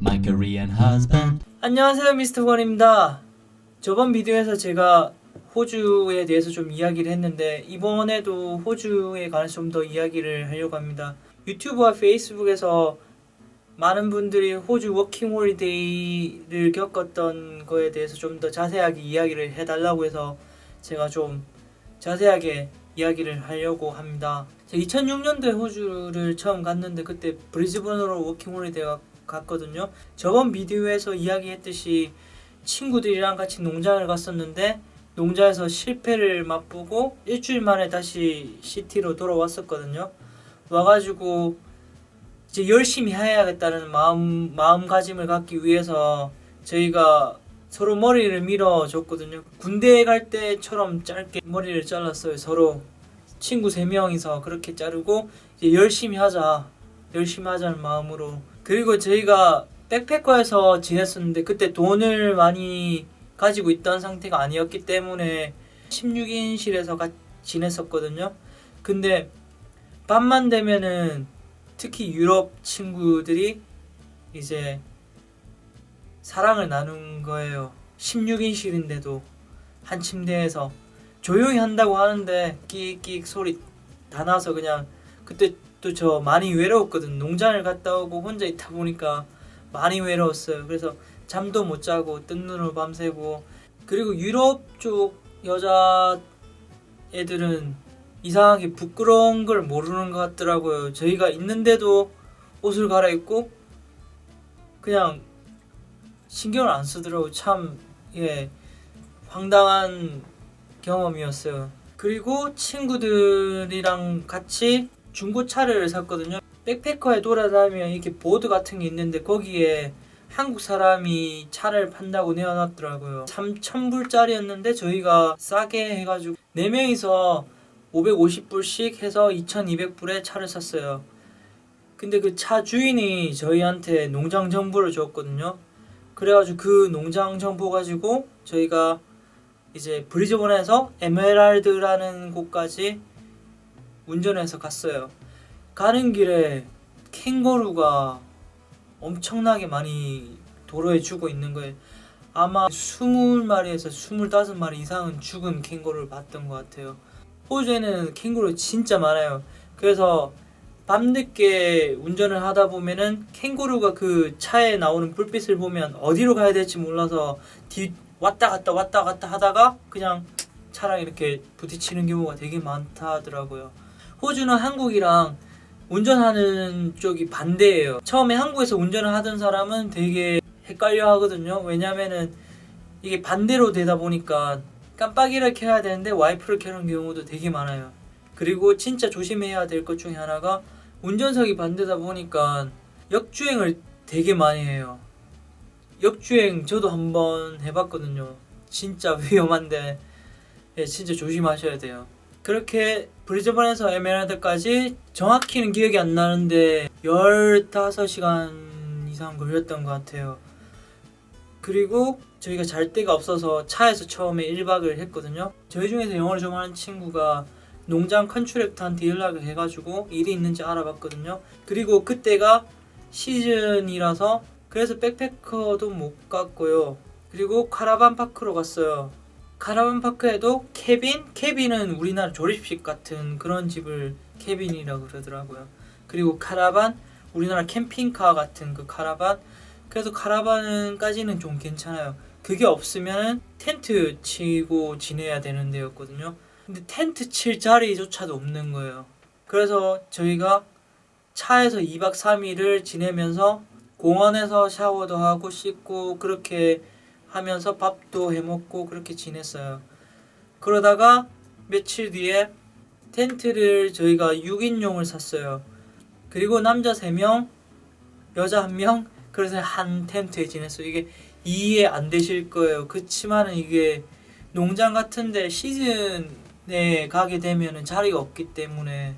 my Korean husband. 안녕하세요, 미스터 권입니다. 저번 비디오에서 제가 호주에 대해서 좀 이야기를 했는데 이번에도 호주에 관해서 좀 더 이야기를 하려고 합니다. 유튜브와 페이스북에서 많은 분들이 호주 워킹 홀리데이를 겪었던 거에 대해서 좀 더 자세하게 이야기를 해달라고 해서 제가 좀 자세하게 이야기를 하려고 합니다. 제가 2006년도에 호주를 처음 갔는데 그때 브리즈번으로 워킹 홀리데이가 갔거든요. 저번 비디오에서 이야기했듯이 친구들이랑 같이 농장을 갔었는데 농장에서 실패를 맛보고 일주일 만에 다시 시티로 돌아왔었거든요. 와가지고 이제 열심히 해야겠다는 마음가짐을 갖기 위해서 저희가 서로 머리를 밀어줬거든요. 군대에 갈 때처럼 짧게 머리를 잘랐어요. 서로 친구 3명이서 그렇게 자르고 이제 열심히 하자는 마음으로. 그리고 저희가 백패커에서 지냈었는데 그때 돈을 많이 가지고 있던 상태가 아니었기 때문에 16인실에서 지냈었거든요. 근데 밤만 되면은 특히 유럽 친구들이 이제 사랑을 나눈 거예요. 16인실인데도 한 침대에서 조용히 한다고 하는데 끽끽 소리 다 나서 그냥 그때 또 저 많이 외로웠거든. 농장을 갔다 오고 혼자 있다 보니까 많이 외로웠어요. 그래서 잠도 못 자고 뜬 눈으로 밤새고. 그리고 유럽 쪽 여자 애들은 이상하게 부끄러운 걸 모르는 것 같더라고요. 저희가 있는데도 옷을 갈아입고 그냥 신경을 안 쓰더라고요. 참 황당한 경험이었어요. 그리고 친구들이랑 같이 중고차를 샀거든요. 백패커에 돌아다니면 이렇게 보드 같은 게 있는데 거기에 한국 사람이 차를 판다고 내어놨더라고요. 3,000불짜리였는데 저희가 싸게 해가지고 4명이서 550불씩 해서 2,200불에 차를 샀어요. 근데 그 차 주인이 저희한테 농장 정보를 줬거든요. 그래가지고 그 농장 정보 가지고 저희가 이제 브리즈번에서 에메랄드라는 곳까지 운전해서 갔어요. 가는 길에 캥거루가 엄청나게 많이 도로에 죽어 있는 거예요. 아마 20마리에서 25마리 이상은 죽은 캥거루를 봤던 것 같아요. 호주에는 캥거루 진짜 많아요. 그래서 밤늦게 운전을 하다 보면은 캥거루가 그 차에 나오는 불빛을 보면 어디로 가야 될지 몰라서 왔다 갔다 하다가 그냥 차랑 이렇게 부딪히는 경우가 되게 많다 하더라고요. 호주는 한국이랑 운전하는 쪽이 반대예요. 처음에 한국에서 운전을 하던 사람은 되게 헷갈려 하거든요. 왜냐면은 이게 반대로 되다 보니까 깜빡이를 켜야 되는데 와이프를 켜는 경우도 되게 많아요. 그리고 진짜 조심해야 될 것 중에 하나가 운전석이 반대다 보니까 역주행을 되게 많이 해요. 역주행 저도 한번 해봤거든요. 진짜 위험한데 진짜 조심하셔야 돼요. 그렇게 브리즈번에서 에메랄드까지 정확히는 기억이 안 나는데 15시간 이상 걸렸던 것 같아요. 그리고 저희가 잘 데가 없어서 차에서 처음에 1박을 했거든요. 저희 중에서 영어를 좀 하는 친구가 농장 컨트랙터한테 연락을 해가지고 일이 있는지 알아봤거든요. 그리고 그때가 시즌이라서 그래서 백패커도 못 갔고요. 그리고 카라반 파크로 갔어요. 카라반 파크에도 캐빈은 우리나라 조립식 같은 그런 집을 캐빈이라고 그러더라고요. 그리고 카라반, 우리나라 캠핑카 같은 그 카라반. 그래서 카라반까지는 좀 괜찮아요. 그게 없으면 텐트 치고 지내야 되는 데였거든요. 근데 텐트 칠 자리조차도 없는 거예요. 그래서 저희가 차에서 2박 3일을 지내면서 공원에서 샤워도 하고 씻고 그렇게 하면서 밥도 해먹고 그렇게 지냈어요. 그러다가 며칠 뒤에 텐트를 저희가 6인용을 샀어요. 그리고 남자 3명, 여자 1명, 그래서 한 텐트에 지냈어요. 이게 이해 안 되실 거예요. 그치만은 이게 농장 같은데 시즌에 가게 되면은 자리가 없기 때문에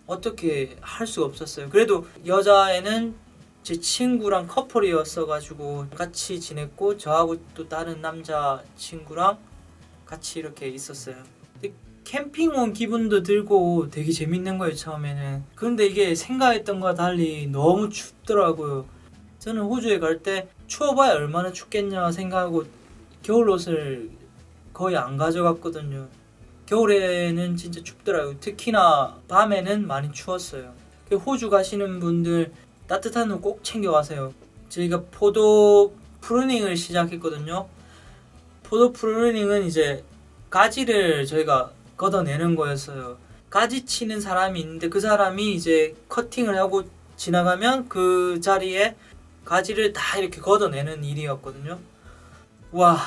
어떻게 할 수가 없었어요. 그래도 여자애는 제 친구랑 커플이었어가지고 같이 지냈고 저하고 또 다른 남자 친구랑 같이 이렇게 있었어요. 근데 캠핑 온 기분도 들고 되게 재밌는 거예요 처음에는. 그런데 이게 생각했던 것과 달리 너무 춥더라고요. 저는 호주에 갈 때 추워봐야 얼마나 춥겠냐 생각하고 겨울옷을 거의 안 가져갔거든요. 겨울에는 진짜 춥더라고요. 특히나 밤에는 많이 추웠어요. 호주 가시는 분들 따뜻한 옷 꼭 챙겨가세요. 저희가 포도 프루닝을 시작했거든요. 포도 프루닝은 이제 가지를 저희가 걷어내는 거였어요. 가지 치는 사람이 있는데 그 사람이 이제 커팅을 하고 지나가면 그 자리에 가지를 다 이렇게 걷어내는 일이었거든요. 와,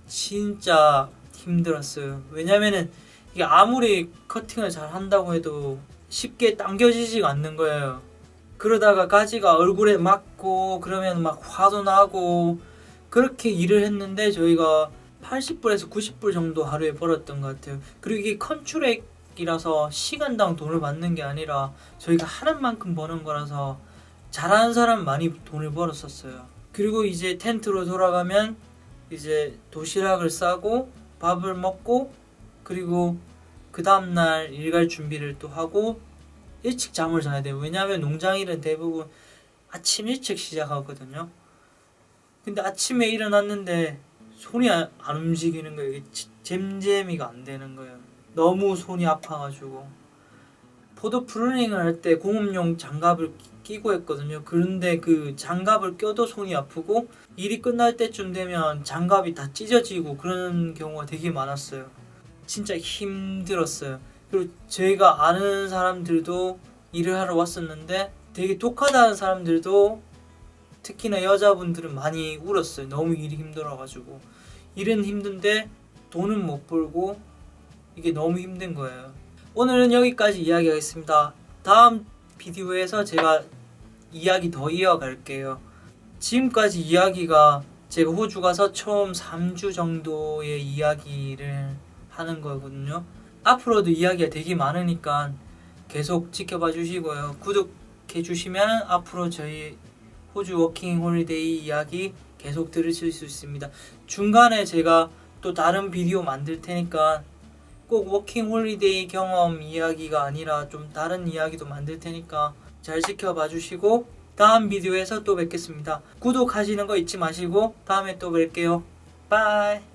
진짜 힘들었어요. 왜냐면은 이게 아무리 커팅을 잘 한다고 해도 쉽게 당겨지지가 않는 거예요. 그러다가 가지가 얼굴에 맞고 그러면 막 화도 나고 그렇게 일을 했는데 저희가 80불에서 90불 정도 하루에 벌었던 것 같아요. 그리고 이게 컨트랙이라서 시간당 돈을 받는 게 아니라 저희가 하는 만큼 버는 거라서 잘하는 사람 많이 돈을 벌었었어요. 그리고 이제 텐트로 돌아가면 이제 도시락을 싸고 밥을 먹고 그리고 그 다음날 일 갈 준비를 또 하고 일찍 잠을 자야 돼요. 왜냐하면 농장일은 대부분 아침 일찍 시작하거든요. 근데 아침에 일어났는데 손이 안 움직이는 거예요. 이게 잼잼이가 안 되는 거예요. 너무 손이 아파가지고. 포도 프루닝을 할 때 공업용 장갑을 끼고 했거든요. 그런데 그 장갑을 껴도 손이 아프고 일이 끝날 때쯤 되면 장갑이 다 찢어지고 그런 경우가 되게 많았어요. 진짜 힘들었어요. 그리고 저희가 아는 사람들도 일을 하러 왔었는데 되게 독하다는 사람들도 특히나 여자분들은 많이 울었어요. 너무 일이 힘들어가지고. 일은 힘든데 돈은 못 벌고 이게 너무 힘든 거예요. 오늘은 여기까지 이야기하겠습니다. 다음 비디오에서 제가 이야기 더 이어갈게요. 지금까지 이야기가 제가 호주 가서 처음 3주 정도의 이야기를 하는 거거든요. 앞으로도 이야기가 되게 많으니까 계속 지켜봐 주시고요. 구독해 주시면 앞으로 저희 호주 워킹 홀리데이 이야기 계속 들으실 수 있습니다. 중간에 제가 또 다른 비디오 만들 테니까 꼭 워킹 홀리데이 경험 이야기가 아니라 좀 다른 이야기도 만들 테니까 잘 지켜봐 주시고 다음 비디오에서 또 뵙겠습니다. 구독하시는 거 잊지 마시고 다음에 또 뵐게요. 바이.